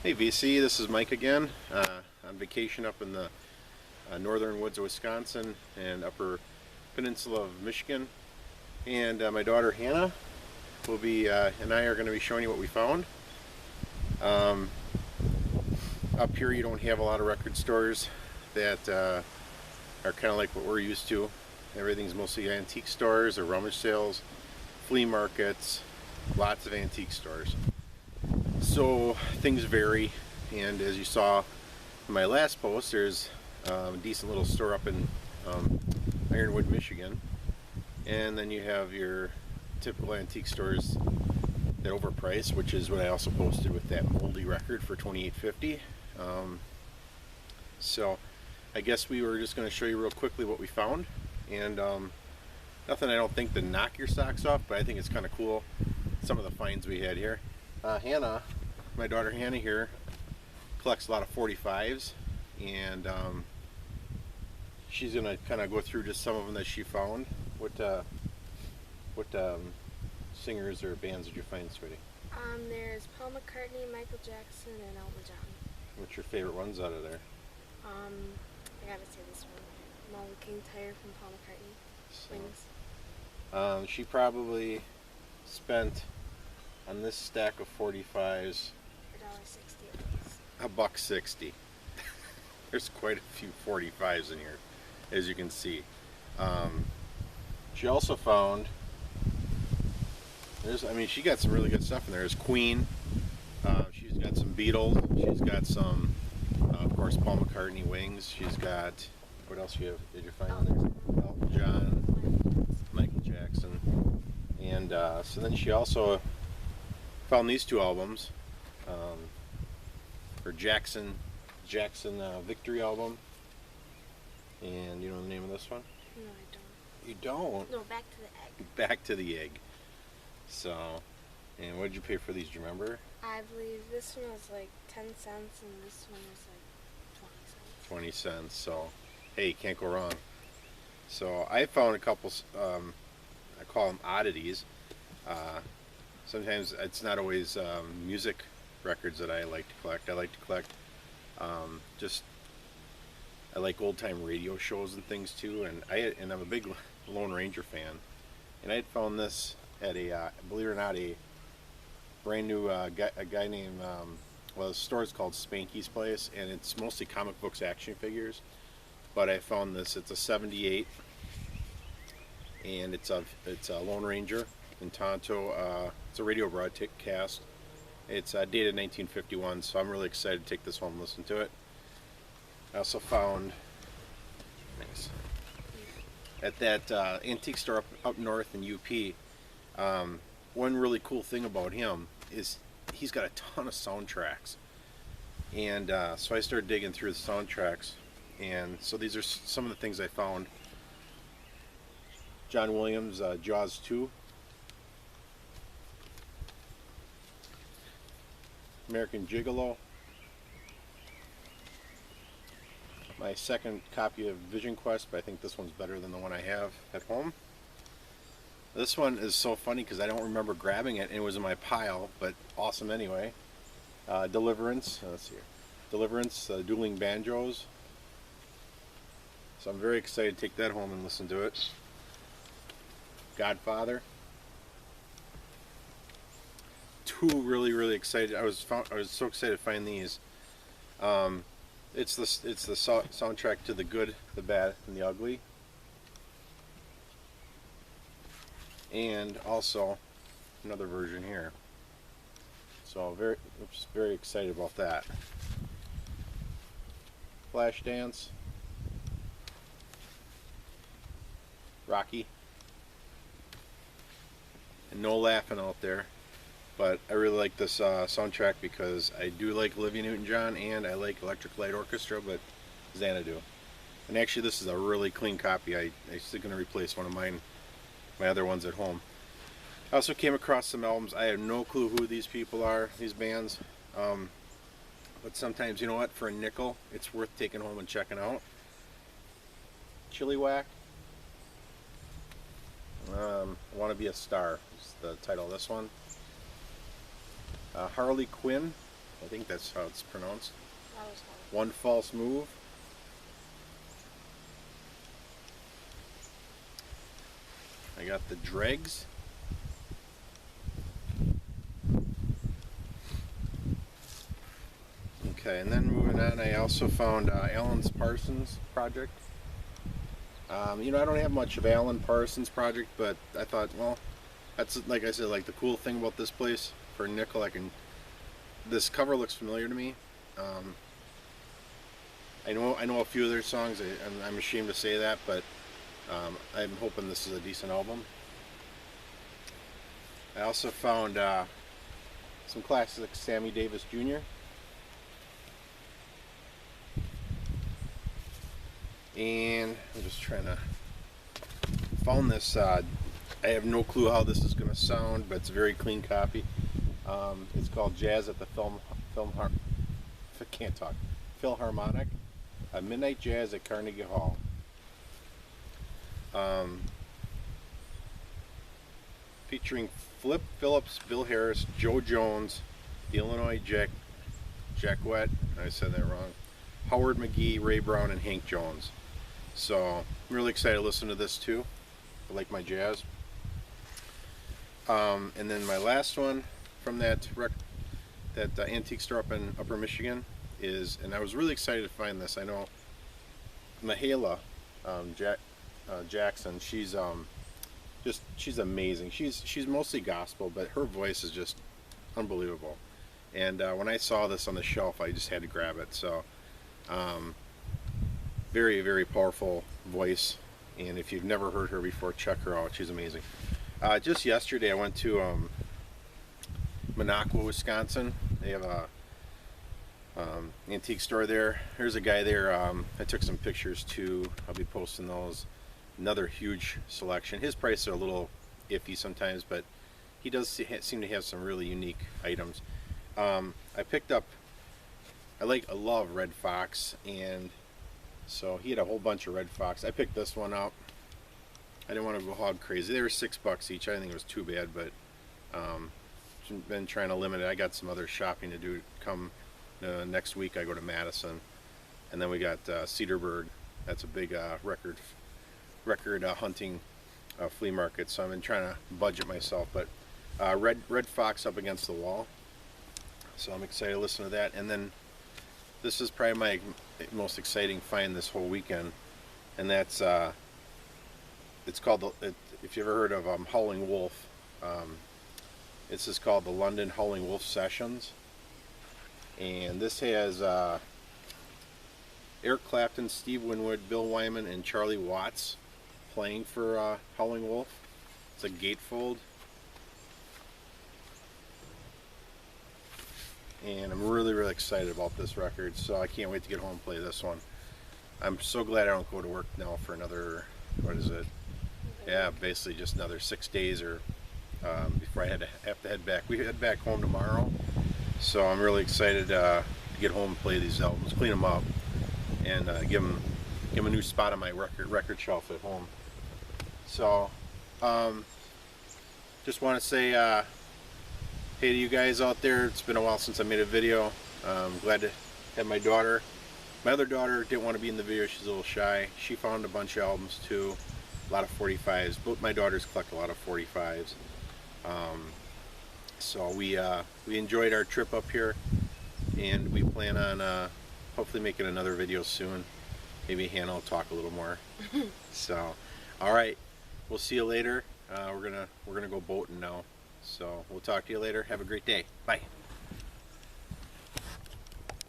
Hey VC, this is Mike again. On vacation up in the northern woods of Wisconsin and upper peninsula of Michigan. And my daughter Hannah will be, and I are going to be showing you what we found. Up here you don't have a lot of record stores that are kind of like what we're used to. Everything's mostly antique stores or rummage sales, flea markets, lots of antique stores. So things vary, and as you saw in my last post, there's a decent little store up in Ironwood, Michigan, and then you have your typical antique stores that overprice, which is what I also posted with that moldy record for $28.50. So I guess we were just going to show you real quickly what we found, and nothing I don't think to knock your socks off, but I think it's kind of cool some of the finds we had here. Hannah, my daughter Hannah here, collects a lot of 45s, and she's gonna kind of go through just some of them that she found. What singers or bands did you find, sweetie? There's Paul McCartney, Michael Jackson, and Elton John. What's your favorite ones out of there? I gotta say this one. Molly King Tire from Paul McCartney. Wings. She probably spent on this stack of 45s $1.60 at least. $1.60. There's quite a few 45s in here, as you can see. She also found, she got some really good stuff in there. There's Queen. She's got some Beatles. She's got some, of course, Paul McCartney, Wings. She's got, what else did you find in there? Elton John, Michael Jackson. And so then she also found these two albums. Her Jackson Victory album. And you know the name of this one? No, I don't. You don't? No, Back to the Egg. Back to the Egg. So, and what did you pay for these? Do you remember? I believe this one was like 10 cents and this one was like 20 cents. 20 cents. So, hey, can't go wrong. So I found a couple, I call them oddities. Sometimes it's not always music records that I like to collect. I like to collect I like old time radio shows and things too. And I'm a big Lone Ranger fan. And I had found this at a believe it or not, a brand new a guy named the store is called Spanky's Place, and it's mostly comic books, action figures. But I found this. It's a '78, and it's a Lone Ranger in Tonto. It's a radio broadcast. It's dated 1951, so I'm really excited to take this home and listen to it. I also found, nice, at that antique store up north in UP. One really cool thing about him is he's got a ton of soundtracks, and so I started digging through the soundtracks, and so these are some of the things I found. John Williams, Jaws 2, American Gigolo, my second copy of Vision Quest, but I think this one's better than the one I have at home. This one is so funny because I don't remember grabbing it and it was in my pile, but awesome anyway. Deliverance, let's see here. Deliverance, Dueling Banjos. So I'm very excited to take that home and listen to it. Godfather. Two really excited. I was so excited to find these. It's the soundtrack to The Good, the Bad, and the Ugly. And also another version here. So very excited about that. Flashdance, Rocky, and no laughing out there. But I really like this soundtrack because I do like Olivia Newton-John and I like Electric Light Orchestra, but Xanadu. And actually, this is a really clean copy. I'm still going to replace one of my other ones at home. I also came across some albums. I have no clue who these people are, these bands. But sometimes, you know what, for a nickel, it's worth taking home and checking out. Chilliwack. Want to Be a Star is the title of this one. Harley Quinn, I think that's how it's pronounced. That was hard. One False Move. I got the Dregs. Okay, and then moving on, I also found Alan Parsons Project. You know, I don't have much of Alan Parsons Project, but I thought, well, that's, like I said, like the cool thing about this place. For a nickel, I can. This cover looks familiar to me. I know a few of their songs. I'm ashamed to say that, but I'm hoping this is a decent album. I also found some classic Sammy Davis Jr. And I'm just trying to found this. I have no clue how this is going to sound, but it's a very clean copy. It's called Jazz at the Philharmonic, Midnight Jazz at Carnegie Hall. Featuring Flip Phillips, Bill Harris, Joe Jones, the Illinois Jacquet, I said that wrong, Howard McGee, Ray Brown, and Hank Jones. So I'm really excited to listen to this too. I like my jazz. And then my last one from that antique store up in Upper Michigan is, and I was really excited to find this. I know Mahala Jackson. She's amazing. She's mostly gospel, but her voice is just unbelievable. And when I saw this on the shelf, I just had to grab it. So very, very powerful voice, and if you've never heard her before, check her out. She's amazing. Just yesterday I went to Minocqua, Wisconsin. They have a antique store there. There's a guy there. I took some pictures too. I'll be posting those. Another huge selection. His prices are a little iffy sometimes, but he does seem to have some really unique items. I love Red Fox, and so he had a whole bunch of Red Fox. I picked this one up. I didn't want to go hog crazy. They were $6 each. I didn't think it was too bad, but been trying to limit it. I got some other shopping to do. Come next week, I go to Madison, and then we got Cedarburg. That's a big record hunting flea market. So I've been trying to budget myself, but Red Fox up against the wall. So I'm excited to listen to that. And then this is probably my most exciting find this whole weekend, and that's it's called if you ever heard of Howling Wolf. This is called the London Howling Wolf Sessions, and this has Eric Clapton, Steve Winwood, Bill Wyman, and Charlie Watts playing for Howling Wolf. It's a gatefold, and I'm really, really excited about this record, so I can't wait to get home and play this one. I'm so glad I don't go to work now for another, what is it? Yeah, basically just another 6 days, or before I have to head back. We head back home tomorrow, so I'm really excited to get home and play these albums, clean them up, and give them a new spot on my record shelf at home. So, just want to say hey to you guys out there. It's been a while since I made a video. I'm glad to have my daughter. My other daughter didn't want to be in the video. She's a little shy. She found a bunch of albums too, a lot of 45s. Both my daughters collect a lot of 45s. So we enjoyed our trip up here, and we plan on hopefully making another video soon. Maybe Hannah will talk a little more. So, all right, we'll see you later. We're gonna go boating now. So we'll talk to you later. Have a great day. Bye.